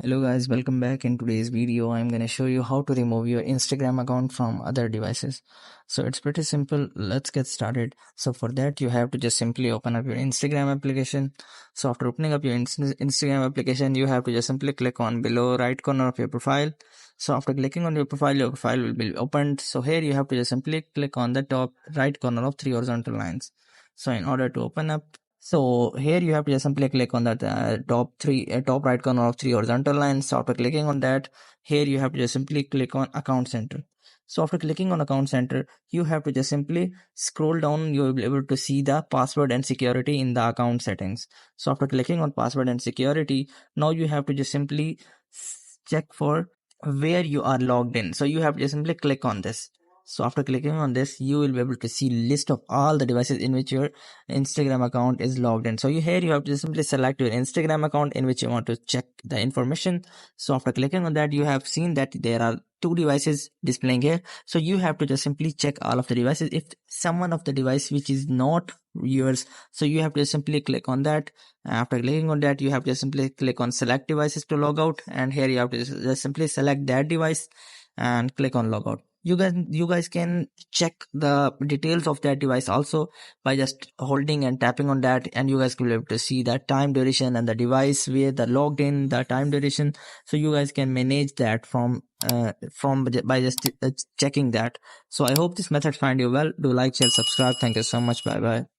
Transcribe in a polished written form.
Hello guys, welcome back. In today's video I'm going to show you how to remove your Instagram account from other devices. So it's pretty simple. Let's get started. So for that you have to just simply open up your Instagram application. So after opening up your Instagram application, you have to just simply click on below right corner of your profile. So after clicking on your profile will be opened. So here you have to just simply click on the top right corner of three horizontal lines. So in order to open up, so here you have to just simply click on that top right corner of three horizontal lines. So after clicking on that, here you have to just simply click on account center. So after clicking on account center, you have to just simply scroll down. You will be able to see the password and security in the account settings. So after clicking on password and security, now you have to just simply check for where you are logged in. So you have to just simply click on this. So after clicking on this, you will be able to see list of all the devices in which your Instagram account is logged in. So here you have to simply select your Instagram account in which you want to check the information. So after clicking on that, you have seen that there are two devices displaying here. So you have to just simply check all of the devices. If someone of the device which is not yours, so you have to simply click on that. After clicking on that, you have to simply click on select devices to log out, and here you have to just simply select that device and click on logout. You guys can check the details of that device also by just holding and tapping on that, and you guys will be able to see the time duration and the device where the logged in, the time duration. So you guys can manage that from by just checking that. So I hope this method find you well. Do like, share, subscribe. Thank you so much. Bye bye.